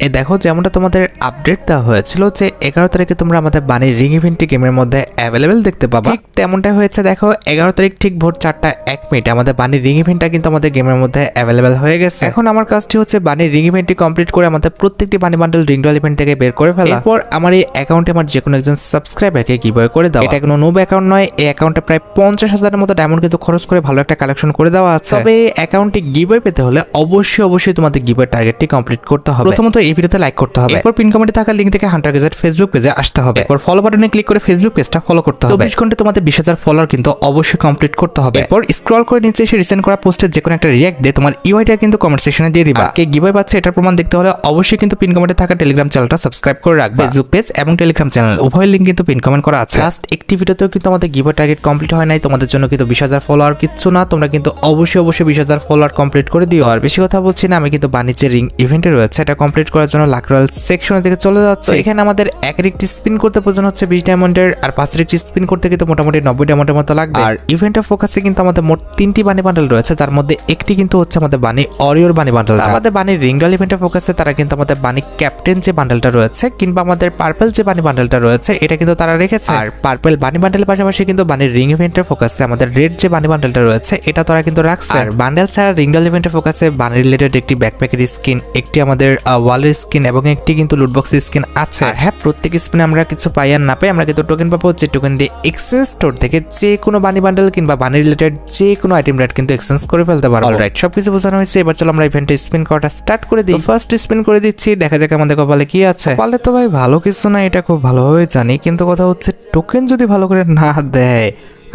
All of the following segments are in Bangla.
এই দেখো যেমনটা তোমাদের আপডেট দেওয়া হয়েছিল যে 11 তারিখে তোমরা আমাদের বানির রিং ইভেন্টটি গেমের মধ্যে অ্যাভেলেবেল দেখতে পাবা, ঠিক তেমনটাই হয়েছে। দেখো 11 তারিখ ঠিক ভোর 4:01 আমাদের বানির রিং ইভেন্টটা কিন্তু আমাদের গেমের মধ্যে অ্যাভেলেবেল হয়ে গেছে। এখন আমার কাজটি হচ্ছে বানির রিং ইভেন্টটি কমপ্লিট করে আমাদের প্রত্যেকটি বানি বান্ডেল রিং ডল ইভেন্ট থেকে বের করে ফেলা। এরপর আমার এই অ্যাকাউন্টে আমার যে কোনো একজন সাবস্ক্রাইবারকে গিভঅ্যাওয়ে করে দাও। এটা কোনো নুব অ্যাকাউন্ট নয়, এই অ্যাকাউন্টে প্রায় 50,000-এর মতো ডায়মন্ড কিন্তু খরচ করে ভালো একটা কালেকশন করে দেওয়া আছে। তবে এই অ্যাকাউন্টে গিভঅ্যাওয়ে পেতে হলে অবশ্যই তোমাদের গিভঅ্যাওয়ে টার্গেটটি কমপ্লিট করতে হবে। প্রথমত এই ভিডিওতে লাইক করতে হবে, এরপর পিন কমেন্টে থাকা লিংক থেকে হান্টার গেজেট ফেসবুক পেজে আসতে হবে, এরপর ফলো বাটনে ক্লিক করে ফেসবুক পেজটা ফলো করতে হবে। 24 ঘন্টায় তোমাদের 20,000 ফলোয়ার কিন্তু অবশ্যই কমপ্লিট করতে হবে। এরপর স্ক্রল করে নিচে এসে রিসেন্ট করা পোস্টের যে কোনো একটা রিঅ্যাক্ট দিয়ে তোমার ইউআইটা কিন্তু কমেন্ট সেকশনে দিয়ে দিবা। কে গিভঅ্যাওয়ে পাচ্ছে এটার প্রমাণ দেখতে হলে অবশ্যই কিন্তু পিন কমেন্টে থাকা টেলিগ্রাম চ্যানেলটা সাবস্ক্রাইব করে রাখবা। ফেসবুক পেজ এবং টেলিগ্রাম চ্যানেল উভয় লিংক কিন্তু পিন কমেন্ট করা আছে। লাস্ট একটি ভিডিওতেও কিন্তু আমাদের গিভঅ্যাওয়ে টার্গেট কমপ্লিট হয় নাই, তোমাদের জন্য কিন্তু 20,000 ফলোয়ার কিচ্ছু না, তোমরা কিন্তু অবশ্যই 20,000 ফলোয়ার কমপ্লিট করে দিও। আর বেশি কথা বলছি না, আমি কিন্তু বাণিজ্যের রিং ইভেন্টে রয়েছে, এটা কমপ্লিট করার জন্য লাক রয়্যাল সেকশনের দিকে চলে যাচ্ছে। এখানে আমাদের একের একটি স্পিন করতে প্রয়োজন হচ্ছে 20 ডায়মন্ডের, আর 5-এর একটি স্পিন করতে কিন্তু মোটামুটি 90 ডায়মন্ডের মতো লাগবে। আর ইভেন্টের ফোকাসে কিন্তু আমাদের মোট 3টি বানি বান্ডেল রয়েছে, তার মধ্যে একটি কিন্তু হচ্ছে আমাদের বানি অরিওর বানি বান্ডেল। আমাদের বানি রিং ডল ইভেন্টের ফোকাসে তারা কিন্তু আমাদের বানি ক্যাপ্টেন যে বান্ডেলটা রয়েছে কিংবা আমাদের পার্পল যে বানি বান্ডেলটা রয়েছে এটা কিন্তু তারা রেখেছে। আর পার্পল বানি বান্ডেলের পাশাপাশি কিন্তু বানি রিং ইভেন্টের ফোকাসে আমাদের রেড যে বানি বান্ডেলটা রয়েছে এটা তারা কিন্তু রাখছে। আর বান্ডেল ছাড়া রিং ডল ইভেন্টের ফোকাসে বানি রিলেটেড একটি ব্যাকপ্যাকের স্কিন, একটি আমাদের ওয়ালের স্কিন এবং একটি কিন্তু লুটবক্স স্কিন আছে। আর হ্যাঁ, প্রত্যেক স্পিনে আমরা কিছু পাই আর না পাই, আমরা কিন্তু টোকেন পাবো, যে টোকেন দিয়ে এক্সচেঞ্জ স্টোর থেকে যে কোনো বানি বান্ডেল কিংবা বানি রিলেটেড যে কোনো আইটেম রেট কিন্তু এক্সচেঞ্জ করে ফেলতে পারবো। অলরাইট, সবকিছু বোঝানো হয়েছে, এবার চলো আমরা ইভেন্টে স্পিন করাটা স্টার্ট করে দিই। ফার্স্ট স্পিন করে দিচ্ছি, দেখা যাক আমাদের কপালে কি আছে। কপালে তো ভাই ভালো কিছু না, এটা খুব ভালোভাবে জানি, কিন্তু কথা হচ্ছে টোকেন যদি ভালো করে না দেয়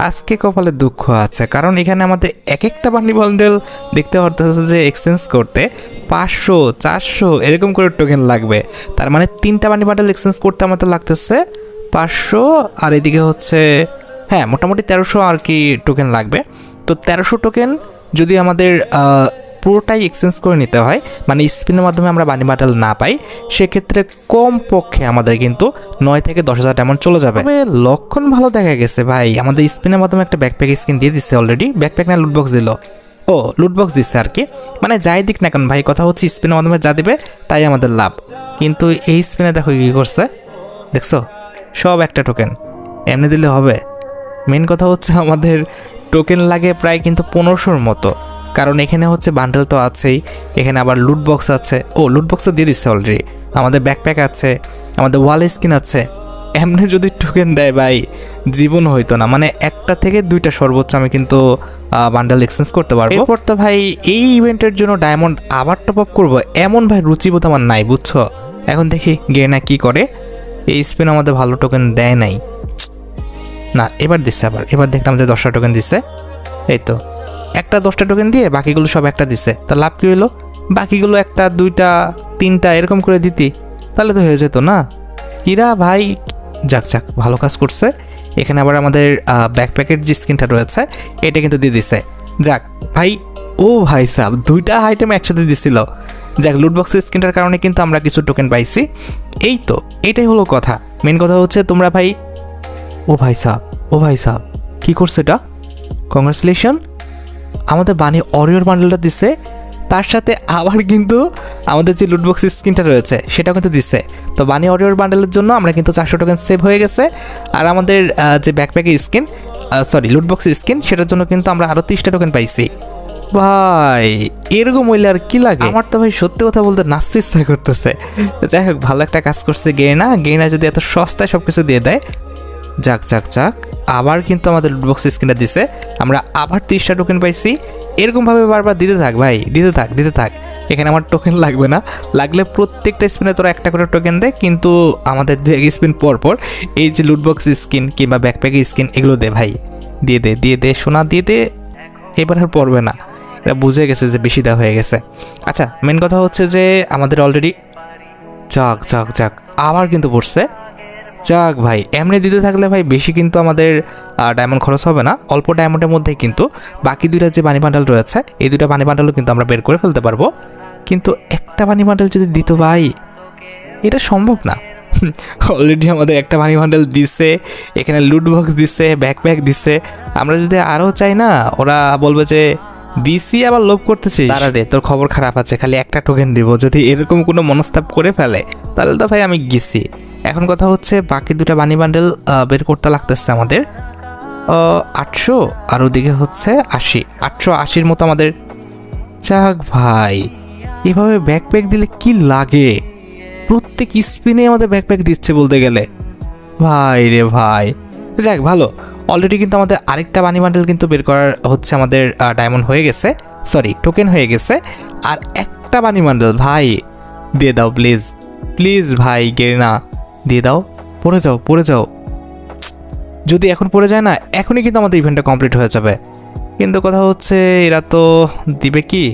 আজকে কপালে দুঃখ আছে। কারণ এখানে আমাদের এক একটা বানি বান্ডেল দেখতে পারতেছে যে এক্সচেঞ্জ করতে 500, 400 এরকম করে টোকেন লাগবে। তার মানে 3টা বানি বান্ডেল এক্সচেঞ্জ করতে আমাদের লাগতেছে 500, আর এদিকে হচ্ছে হ্যাঁ মোটামুটি 1300 আর কি টোকেন লাগবে। তো 1300 টোকেন যদি আমাদের পুরোটাই এক্সচেঞ্জ করে নিতে হয়, মানে স্পিনের মাধ্যমে আমরা বানি বান্ডেল না পাই, সেক্ষেত্রে কম পক্ষে আমাদের কিন্তু 9 থেকে 10,000 ডায়মন্ড চলে যাবে। তবে লক্ষণ ভালো দেখা গেছে ভাই, আমাদের স্পিনের মাধ্যমে একটা ব্যাকপ্যাক স্কিন দিয়ে দিচ্ছে অলরেডি। ব্যাকপ্যাক না লুটবক্স দিল, ও লুটবক্স দিচ্ছে আর কি। মানে যাই দিক না কেন ভাই, কথা হচ্ছে স্পিনের মাধ্যমে যা দিবে তাই আমাদের লাভ। কিন্তু এই স্পিনে দেখো কী করছে, দেখছো সব একটা টোকেন, এমনি দিলে হবে? মেন কথা হচ্ছে আমাদের টোকেন লাগে প্রায় কিন্তু 1500-র মতো, কারণ এখানে হচ্ছে বান্ডেল তো আছেই, এখানে আবার লুটবক্স আছে, ও লুটবক্সও দিয়ে দিচ্ছে অলরেডি, আমাদের ব্যাকপ্যাক আছে, আমাদের ওয়াল স্কিন আছে। এমনি যদি টোকেন দেয় ভাই জীবন হইতো না, মানে 1টা থেকে 2টা সর্বোচ্চ আমি কিন্তু বান্ডেল এক্সচেঞ্জ করতে পারবো। এরপর তো ভাই এই ইভেন্টের জন্য ডায়মন্ড আবার টপ আপ করবো এমন ভাই রুচিবোধ আমার নাই, বুঝছো? এখন দেখি গেনা কি করে। এই স্পিন আমাদের ভালো টোকেন দেয় নাই না, এবার দিচ্ছে আবার, এবার দেখলাম যে 10টা টোকেন দিচ্ছে। এই তো একটা 10টা টোকেন দিয়ে বাকিগুলো সব একটা দিচ্ছে, তা লাভ কি হলো? বাকিগুলো 1টা 2টা 3টা এরকম করে দিতি তাহলে তো হয়ে যেত না। ইরা ভাই যাক যাক ভালো কাজ করছে। এখানে আবার আমাদের ব্যাকপ্যাকের যে স্কিনটা রয়েছে এটা কিন্তু দিয়ে দিচ্ছে। যাক ভাই, ও ভাই সাহেব 2টা আইটেম একসাথে দিছিল। যাক, লুটবক্সের স্কিনটার কারণে কিন্তু আমরা কিছু টোকেন পাইছি। এই তো এটাই হলো কথা। মেন কথা হচ্ছে তোমরা ভাই, ও ভাই সাহেব কী করছে এটা? কংগ্রাচুলেশন, আমাদের বানি অরিওর বান্ডেলটা দিচ্ছে, তার সাথে আবার কিন্তু আমাদের যে লুটবক্স স্কিনটা রয়েছে সেটাও কিন্তু দিচ্ছে। তো বানি অরিওর বান্ডেলের জন্য আমরা কিন্তু 400 টোকেন সেভ হয়ে গেছে। আর আমাদের যে ব্যাকপ্যাকের স্কিন, লুটবক্স স্কিন, সেটার জন্য কিন্তু আমরা আরও 30টা টোকেন পাইছি। ভাই এরকম হইলে আর কি লাগে? আমার তো ভাই সত্যি কথা বলতে নাচতে ইচ্ছা করতেছে। যাই হোক, ভালো একটা কাজ করছে গেনা যদি এত সস্তায় সব কিছু দিয়ে দেয়। যাক যাক যাক, আবার কিন্তু আমাদের লুটবক্স স্কিনটা দিছে, আমরা আবার 30টা টোকেন পাইছি। এরকমভাবে বারবার দিতে থাক ভাই, দিতে থাক। এখানে আমার টোকেন লাগবে না, লাগলে প্রত্যেকটা স্পিনে তোরা একটা করে টোকেন দেয়, কিন্তু আমাদের 2 স্পিন পর এই যে লুটবক্স স্কিন কিংবা ব্যাকপ্যাকের স্কিন এগুলো দে ভাই, দিয়ে দে সোনা, দিয়ে দে। এবার আর পড়বে না, এটা বুঝে গেছে যে বেশি দেওয়া হয়ে গেছে। আচ্ছা, মেন কথা হচ্ছে যে আমাদের অলরেডি যাক আবার কিন্তু পড়ছে। যাক ভাই, এমনি দিতে থাকলে ভাই বেশি কিন্তু আমাদের ডায়মন্ড খরচ হবে না, অল্প ডায়মন্ডের মধ্যেই কিন্তু বাকি 2টা যে বানি বান্ডেল রয়েছে এই 2টা বানি বান্ডেলও কিন্তু আমরা বের করে ফেলতে পারবো। কিন্তু একটা বানি বান্ডেল যদি দিত ভাই, এটা সম্ভব না। অলরেডি আমাদের একটা বানি বান্ডেল দিচ্ছে, এখানে লুটবক্স দিচ্ছে, ব্যাকপ্যাক দিচ্ছে। আমরা যদি আরও চাই না, ওরা বলবে যে দিসি আবার লোভ করতেছিস? দাঁড়া রে, তোর খবর খারাপ আছে, খালি একটা টোকেন দিব। যদি এরকম কোনো মনস্তাপ করে ফেলে তাহলে তো ভাই আমি গেছি। এখন কথা হচ্ছে বাকি দুটা বানি বান্ডেল বের করতে লাগতেছে আমাদের 800 আর ওদিকে হচ্ছে 80, 880 মতো আমাদের। যাক ভাই, এভাবে ব্যাকপ্যাক দিলে কি লাগে, প্রত্যেক স্পিনে আমাদের ব্যাকপ্যাক দিচ্ছে বলতে গেলে। ভাই রে ভাই, যাক ভালো। অলরেডি কিন্তু আমাদের আরেকটা বানি বান্ডেল কিন্তু বের করার হচ্ছে আমাদের ডায়মন্ড হয়ে গেছে, সরি টোকেন হয়ে গেছে। আর একটা বানি বান্ডেল ভাই দিয়ে দাও প্লিজ, প্লিজ ভাই গেরিনা দিয়ে দাও। পড়ে যাও, পড়ে যাও। যদি এখন পড়ে যায় না, এখনই কিন্তু আমাদের ইভেন্টটা কমপ্লিট হয়ে যাবে। কিন্তু কথা হচ্ছে এরা তো দিবে কি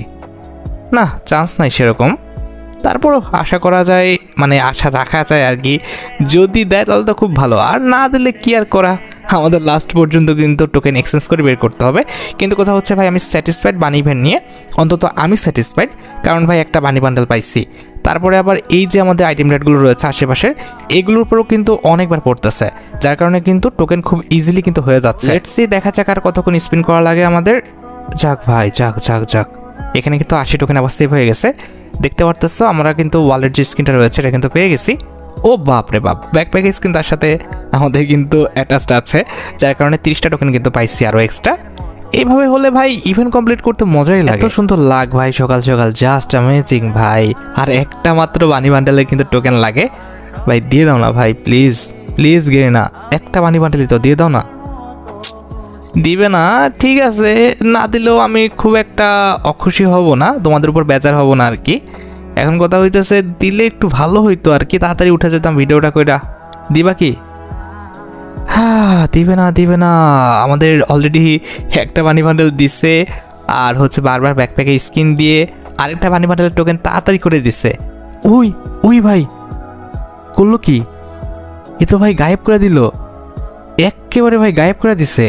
না, চান্স নাই সেরকম। তারপরও আশা করা যায়, মানে আশা রাখা যায় আর কি। যদি দেয় তাহলে তো খুব ভালো, আর না দিলে কি আর করা, আমাদের লাস্ট পর্যন্ত কিন্তু টোকেন এক্সচেঞ্জ করে বের করতে হবে। কিন্তু কথা হচ্ছে ভাই আমি স্যাটিসফাইড বানি ইভেন্ট নিয়ে, অন্তত আমি স্যাটিসফাইড, কারণ ভাই একটা বানি বান্ডেল পাইছি। তারপরে আবার এই যে আমাদের আইটেম রেটগুলো রয়েছে আশেপাশের, এগুলোর উপরেও কিন্তু অনেকবার পড়তেছে, যার কারণে কিন্তু টোকেন খুব ইজিলি কিন্তু হয়ে যাচ্ছে। লেটস সি, দেখা যাক আর কতক্ষণ স্পিন করা লাগে আমাদের। যাক ভাই, যাক যাক যাক। এখানে কিন্তু 80 টোকেন আবার সেভ হয়ে গেছে, দেখতে পারতেছো। আমরা কিন্তু ওয়ালেট যে স্ক্রিনটা রয়েছে এটা কিন্তু পেয়ে গেছি। ও বাপ রে বাপ, ব্যাকপ্যাক স্ক্রিন তার সাথে আমাদের কিন্তু অ্যাটাচড আছে, যার কারণে 30টা টোকেন কিন্তু পাইছি আরও এক্সট্রা। এইভাবে হলে ভাই ইভেন্ট কমপ্লিট করতে মজাই লাগে, এত সুন্দর লাগ ভাই সকাল সকাল, জাস্ট অ্যামেজিং ভাই। আর একটা মাত্র বানি বান্ডেলে কিন্তু টোকেন লাগে ভাই, দিয়ে দাও না ভাই প্লিজ, প্লিজ গেরিনা, একটা বানি বান্ডেলই তো দিয়ে দাও না। দিবে না, ঠিক আছে, না দিলেও আমি খুব একটা অখুশি হব না, তোমাদের উপর বেজার হব না আর কি। এখন কথা হইতেছে দিলে একটু ভালো হইতো আর কি, তাড়াতাড়ি উঠে যেতাম ভিডিওটা কইরা। দিবা কি? হ্যাঁ, দিবে না, দিবে না। আমাদের অলরেডি একটা বানি বান্ডেল দিছে, আর হচ্ছে বারবার ব্যাকপ্যাকে স্কিন দিয়ে আরেকটা বানি বান্ডেলের টোকেন তাড়াতাড়ি করে দিছে। ওই ওই ভাই করলো কি? এ তো ভাই গায়েব করে দিল, একেবারে ভাই গায়েব করে দিছে।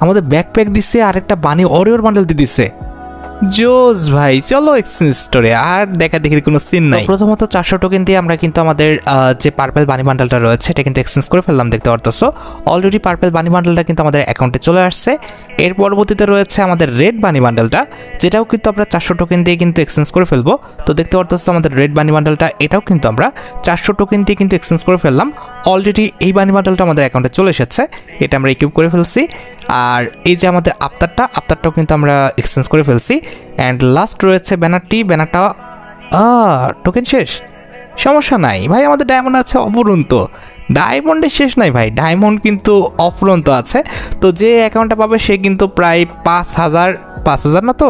আমাদের ব্যাকপ্যাক দিচ্ছে আর একটা বানি অরিওর বান্ডেল দিয়ে দিচ্ছে। জোস ভাই, চলো এক্সচেঞ্জ স্টোরে, আর দেখা দেখির কোনো সিন নাই। প্রথমত 400 টোকেন দিয়ে আমরা কিন্তু আমাদের যে পার্পল বানি বান্ডেলটা রয়েছে এটা কিন্তু এক্সচেঞ্জ করে ফেললাম, দেখতে পারতেছো। অলরেডি পার্পল বানি বান্ডেলটা কিন্তু আমাদের অ্যাকাউন্টে চলে আসছে। এর পরবর্তীতে রয়েছে আমাদের রেড বানি বান্ডেলটা, যেটাও কিন্তু আমরা 400 টোকেন দিয়ে কিন্তু এক্সচেঞ্জ করে ফেলবো। তো দেখতে পারতেছো আমাদের রেড বানি বান্ডেলটা, এটাও কিন্তু আমরা 400 টোকেন দিয়ে কিন্তু এক্সচেঞ্জ করে ফেললাম। অলরেডি এই বানি বান্ডেলটা আমাদের অ্যাকাউন্টে চলে এসেছে, এটা আমরা ইকুইপ করে ফেলছি। আর এই যে আমাদের আফতারটাও কিন্তু আমরা এক্সচেঞ্জ করে ফেলছি। অ্যান্ড লাস্ট রয়েছে ব্যানারটা টোকেন শেষ, সমস্যা নাই ভাই, আমাদের ডায়মন্ড আছে অপরন্ত। ডায়মন্ডের শেষ নাই ভাই, ডায়মন্ড কিন্তু অপরন্ত আছে। তো যে অ্যাকাউন্টটা পাবে সে কিন্তু প্রায় 5,000 না তো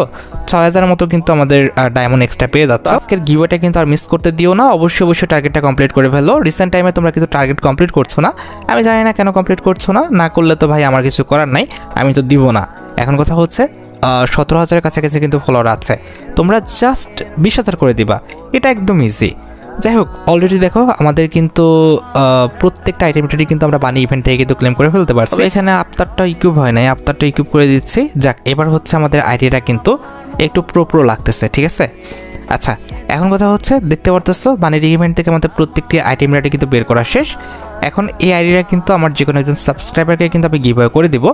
6,000 মতো কিন্তু আমাদের ডায়মন্ড এক্সট্রা পেয়ে যাচ্ছে। আজকের গিভওয়েটা কিন্তু আর মিস করতে দিও না, অবশ্যই টার্গেটটা কমপ্লিট করে ফেলো। রিসেন্ট টাইমে তোমরা কিন্তু টার্গেট কমপ্লিট করছো না, আমি জানি না কেন কমপ্লিট করছো না, না করলে তো ভাই আমার কিছু করার নাই, আমি তো দিব না। এখন কথা হচ্ছে 17,000-এর কাছাকাছি কিন্তু ফলোয়ার আছে, তোমরা জাস্ট 20,000 করে দিবা, এটা একদম ইজি। যাই হোক, অলরেডি দেখো আমাদের কিন্তু প্রত্যেকটা আইটেমটারই কিন্তু আমরা বানি ইভেন্ট থেকে কিন্তু ক্লেম করে ফেলতে পারছি। এখানে আফতারটা ইকুইপ হয় নাই, আফতারটা ইকুইপ করে দিচ্ছি। যাক, এবার হচ্ছে আমাদের আইডিয়াটা কিন্তু একটু প্রো লাগতেছে, ঠিক আছে। আচ্ছা, এখন কথা হচ্ছে দেখতে পারতেছো বানির ইভেন্ট থেকে আমাদের প্রত্যেকটি আইটেম রেটে কিন্তু বের করা শেষ। এখন এই আইডিটা কিন্তু আমার যে কোনো একজন সাবস্ক্রাইবারকে কিন্তু আমি গিভ করে দিব।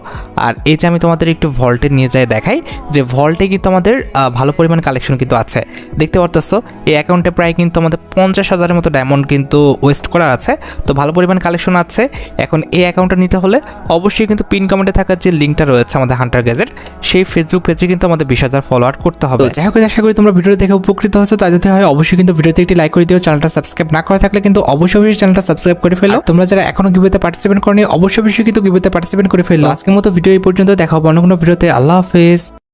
আর এই যে আমি তোমাদের একটু ভল্টে নিয়ে যাই দেখাই, যে ভল্টে কিন্তু আমাদের ভালো পরিমাণ কালেকশন কিন্তু আছে, দেখতে পারতেছো এই অ্যাকাউন্টে প্রায় কিন্তু আমাদের 50,000-এর মতো ডায়মন্ড কিন্তু ওয়েস্ট করা আছে, তো ভালো পরিমাণ কালেকশন আছে। এখন এই অ্যাকাউন্টটা নিতে হলে অবশ্যই কিন্তু পিন কমেন্টে থাকার যে লিঙ্কটা রয়েছে আমাদের হান্টার গ্যাজেট, সেই ফেসবুক পেজে কিন্তু আমাদের 20,000 ফলোয়ার করতে হবে। যাই হোক, আশা করি তোমরা ভিডিওটি দেখে উপকৃত হচ্ছ, তাই যদি হয় অবশ্যই কিন্তু ভিডিওতে একটি লাইক করে দিও। চ্যানেলটা সাবস্ক্রাইব না করা থাকলে কিন্তু অবশ্যই চ্যানেলটা সাবস্ক্রাইব করে ফেলো। তোমরা যারা এখনো গিভওয়েতে পার্টিসিপেট করনি অবশ্যই কিন্তু গিভওয়েতে পার্টিসিপেট করে ফেলো। আজকের মতো ভিডিও এই পর্যন্ত, দেখা হবে অন্য কোনো ভিডিওতে। আল্লাহ হাফেজ।